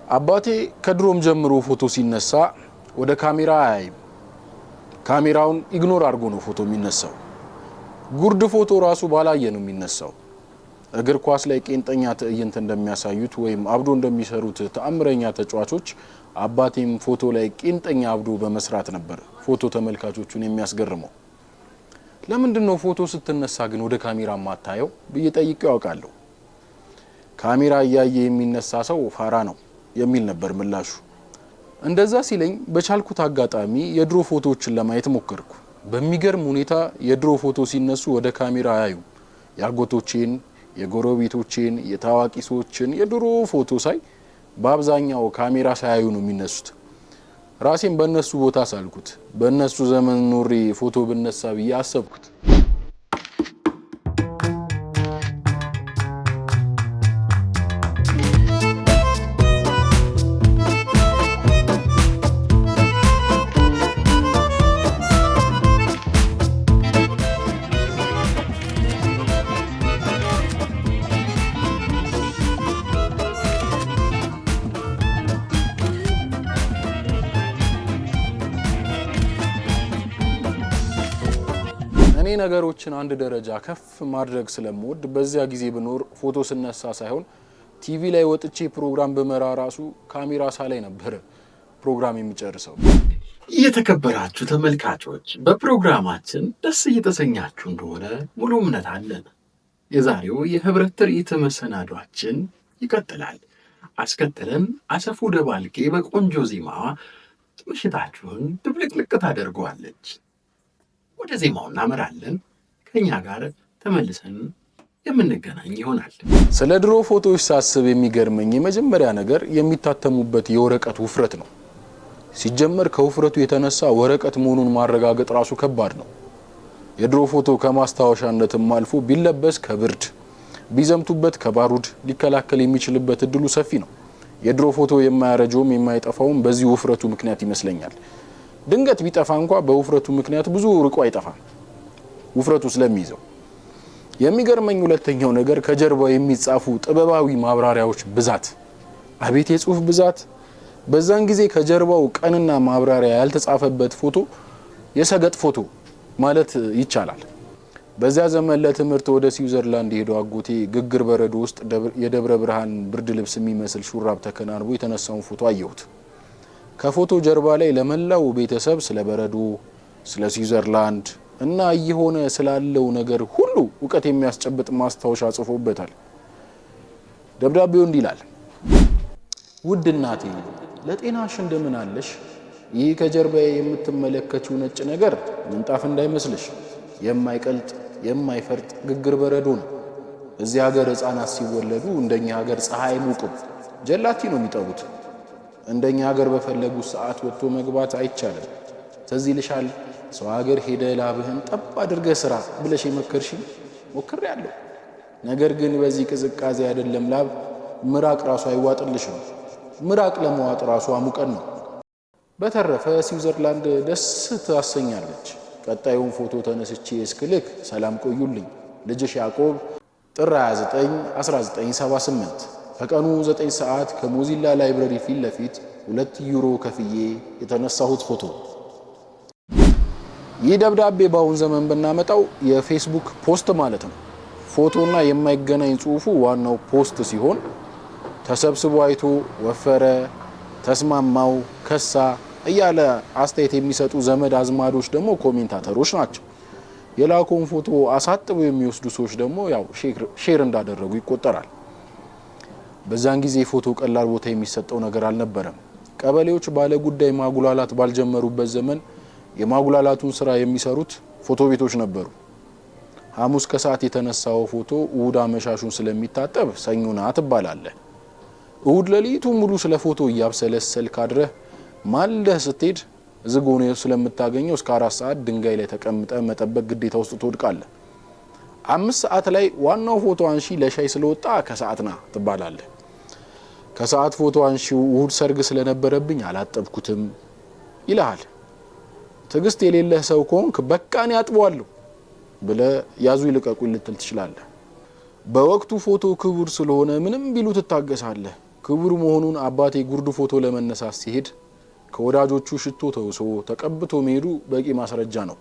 አባቴ ከድሮም ጀምሮ ፎቶ ሲነሳ ወደ ካሜራ አያይም። ካሜራውን ኢግኖር አድርጎ ነው ፎቶ የሚነሳው። ጉርድ ፎቶ ራሱ ባላየ ነው የሚነሳው። እግር ኳስ ላይ ቄንጠኛ ትዕይንት እንደሚያሳዩት ወይም አብዶ እንደሚሰሩት ተአምረኛ ተጫዋቾች አባቴም ፎቶ ላይ ቄንጠኛ አብዶ በመስራት ነበር ፎቶ ተመልካቾቹን የሚያስገርመው። ለምንድነው ፎቶ ስትነሳ ግን ወደ ካሜራ ማታየው ብዬ ጠይቄው ያውቃለሁ። ካሜራ እያየ የሚነሳ ሰው ፋራ ነው የሚል ነበር ምላሹ። እንደዛ ሲለኝ በቻልኩት አጋጣሚ የድሮ ፎቶዎችን ለማየት ሞከርኩ። በሚገርም ሁኔታ የድሮ ፎቶ ሲነሱ ወደ ካሜራ አያዩ። ያጎቶቼን፣ የጎረቤቶቼን፣ የታዋቂ ሰዎችን የድሮ ፎቶ ሳይ በአብዛኛው ካሜራ ሳያዩ ነው የሚነሱት። ራሴን በእነሱ ቦታ ሳልኩት። በእነሱ ዘመን ኖሬ ፎቶ ብነሳ ብዬ አሰብኩት። እኔ ነገሮችን አንድ ደረጃ ከፍ ማድረግ ስለምወድ በዚያ ጊዜ ብኖር ፎቶ ስነሳ ሳይሆን ቲቪ ላይ ወጥቼ ፕሮግራም በመራ ራሱ ካሜራ ሳላይ ነበር ፕሮግራም የሚጨርሰው። የተከበራችሁ ተመልካቾች በፕሮግራማችን ደስ እየተሰኛችሁ እንደሆነ ሙሉ እምነት አለን። የዛሬው የህብረት ትርኢት መሰናዷችን ይቀጥላል። አስከትለን አሰፉ ደባልቄ በቆንጆ ዜማ ምሽታችሁን ድብልቅልቅ ታደርገዋለች። ወደ ዜማው እናመራለን። ከኛ ጋር ተመልሰን የምንገናኝ ይሆናል። ስለ ድሮ ፎቶዎች ሳስብ የሚገርመኝ የመጀመሪያ ነገር የሚታተሙበት የወረቀት ውፍረት ነው። ሲጀመር ከውፍረቱ የተነሳ ወረቀት መሆኑን ማረጋገጥ ራሱ ከባድ ነው። የድሮ ፎቶ ከማስታወሻነትም አልፎ ቢለበስ ከብርድ ቢዘምቱበት ከባሩድ ሊከላከል የሚችልበት እድሉ ሰፊ ነው። የድሮ ፎቶ የማያረጀውም የማይጠፋውም በዚህ ውፍረቱ ምክንያት ይመስለኛል። ድንገት ቢጠፋ እንኳን በውፍረቱ ምክንያት ብዙ ርቆ አይጠፋም፣ ውፍረቱ ስለሚይዘው። የሚገርመኝ ሁለተኛው ነገር ከጀርባው የሚጻፉ ጥበባዊ ማብራሪያዎች ብዛት። አቤት የጽሁፍ ብዛት! በዛን ጊዜ ከጀርባው ቀንና ማብራሪያ ያልተጻፈበት ፎቶ የሰገጥ ፎቶ ማለት ይቻላል። በዚያ ዘመን ለትምህርት ወደ ስዊዘርላንድ የሄደው አጎቴ ግግር በረዶ ውስጥ የደብረ ብርሃን ብርድ ልብስ የሚመስል ሹራብ ተከናንቦ የተነሳውን ፎቶ አየሁት። ከፎቶ ጀርባ ላይ ለመላው ቤተሰብ ስለ በረዶ፣ ስለ ስዊዘርላንድ እና እየሆነ ስላለው ነገር ሁሉ እውቀት የሚያስጨብጥ ማስታወሻ ጽፎበታል። ደብዳቤው እንዲህ ይላል። ውድ እናቴ፣ ለጤናሽ እንደምን አለሽ? ይህ ከጀርባዬ የምትመለከችው ነጭ ነገር ምንጣፍ እንዳይመስልሽ፣ የማይቀልጥ የማይፈርጥ ግግር በረዶ ነው። እዚህ ሀገር ሕፃናት ሲወለዱ እንደኛ ሀገር ፀሐይ አይሞቅም፣ ጀላቲ ነው የሚጠቡት። እንደኛ ሀገር በፈለጉት ሰዓት ወጥቶ መግባት አይቻልም። ትዝ ይልሻል ሰው ሀገር ሄደ ላብህን ጠብ አድርገህ ስራ ብለሽ የመከርሽኝ? ሞክሬያለሁ። ነገር ግን በዚህ ቅዝቃዜ አይደለም ላብ ምራቅ ራሱ አይዋጥልሽም። ምራቅ ለመዋጥ ራሱ አሙቀን ነው። በተረፈ ስዊዘርላንድ ደስ ታሰኛለች። ቀጣዩን ፎቶ ተነስቼ እስክልክ ሰላም ቆዩልኝ። ልጅሽ ያዕቆብ ጥር 29 1978 ከቀኑ 9 ሰዓት ከሞዚላ ላይብረሪ ፊት ለፊት 2 ዩሮ ከፍዬ የተነሳሁት ፎቶ። ይህ ደብዳቤ በአሁን ዘመን ብናመጣው የፌስቡክ ፖስት ማለት ነው። ፎቶና የማይገናኝ ጽሁፉ ዋናው ፖስት ሲሆን ተሰብስቦ አይቶ ወፈረ፣ ተስማማው፣ ከሳ እያለ አስተያየት የሚሰጡ ዘመድ አዝማዶች ደግሞ ኮሜንታተሮች ናቸው። የላኮን ፎቶ አሳጥበው የሚወስዱ ሰዎች ደግሞ ያው ሼር እንዳደረጉ ይቆጠራል። በዛን ጊዜ ፎቶ ቀላል ቦታ የሚሰጠው ነገር አልነበረም። ቀበሌዎች ባለ ጉዳይ ማጉላላት ባልጀመሩበት ዘመን የማጉላላቱን ስራ የሚሰሩት ፎቶ ቤቶች ነበሩ። ሐሙስ ከሰዓት የተነሳው ፎቶ እሁድ አመሻሹን ስለሚታጠብ ሰኞ ና ትባላለህ። እሁድ ሌሊቱን ሙሉ ስለ ፎቶ እያብሰለሰል ካድረህ ማለህ ስትሄድ ዝግ ሆኖ ስለምታገኘው እስከ 4 ሰዓት ድንጋይ ላይ ተቀምጠ መጠበቅ ግዴታ ውስጥ ትወድቃለህ። 5 ሰዓት ላይ ዋናው ፎቶ አንሺ ለሻይ ስለወጣ ከሰዓት ና ትባላለህ። ከሰዓት ፎቶ አንሺው እሁድ ሰርግ ስለነበረብኝ አላጠብኩትም ይልሃል። ትግስት የሌለህ ሰው ከሆንክ በቃ እኔ አጥበዋለሁ ብለህ ያዙ ይልቀቁኝ ልትል ትችላለህ። በወቅቱ ፎቶ ክቡር ስለሆነ ምንም ቢሉ ትታገሳለህ። ክቡር መሆኑን አባቴ ጉርድ ፎቶ ለመነሳት ሲሄድ ከወዳጆቹ ሽቶ ተውሶ ተቀብቶ መሄዱ በቂ ማስረጃ ነው።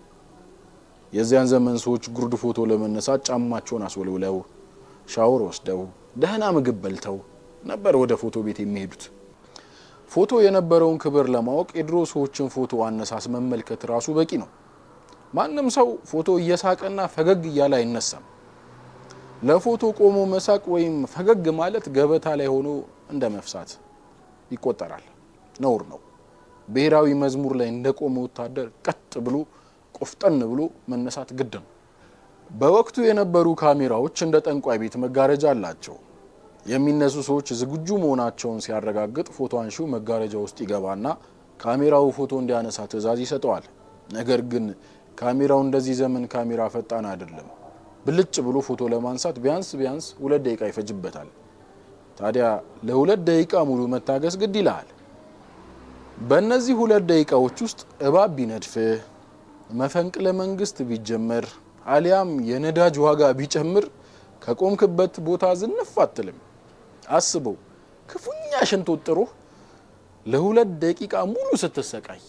የዚያን ዘመን ሰዎች ጉርድ ፎቶ ለመነሳት ጫማቸውን አስወልውለው ሻወር ወስደው ደህና ምግብ በልተው ነበር ወደ ፎቶ ቤት የሚሄዱት። ፎቶ የነበረውን ክብር ለማወቅ የድሮ ሰዎችን ፎቶ አነሳስ መመልከት ራሱ በቂ ነው። ማንም ሰው ፎቶ እየሳቀና ፈገግ እያለ አይነሳም። ለፎቶ ቆሞ መሳቅ ወይም ፈገግ ማለት ገበታ ላይ ሆኖ እንደ መፍሳት ይቆጠራል፣ ነውር ነው። ብሔራዊ መዝሙር ላይ እንደቆመ ወታደር ቀጥ ብሎ ቆፍጠን ብሎ መነሳት ግድ ነው። በወቅቱ የነበሩ ካሜራዎች እንደ ጠንቋይ ቤት መጋረጃ አላቸው። የሚነሱ ሰዎች ዝግጁ መሆናቸውን ሲያረጋግጥ ፎቶ አንሺው መጋረጃ ውስጥ ይገባና ካሜራው ፎቶ እንዲያነሳ ትዕዛዝ ይሰጠዋል። ነገር ግን ካሜራው እንደዚህ ዘመን ካሜራ ፈጣን አይደለም። ብልጭ ብሎ ፎቶ ለማንሳት ቢያንስ 2 ደቂቃ ይፈጅበታል። ታዲያ ለ2 ደቂቃ ሙሉ መታገስ ግድ ይላል። በእነዚህ 2 ደቂቃዎች ውስጥ እባብ ቢነድፍህ፣ መፈንቅለ መንግስት ቢጀመር አሊያም የነዳጅ ዋጋ ቢጨምር ከቆምክበት ቦታ ዝንፍ አትልም። አስበው፣ ክፉኛ ሽንት ወጥሮ ለ2 ደቂቃ ሙሉ ስትሰቃይ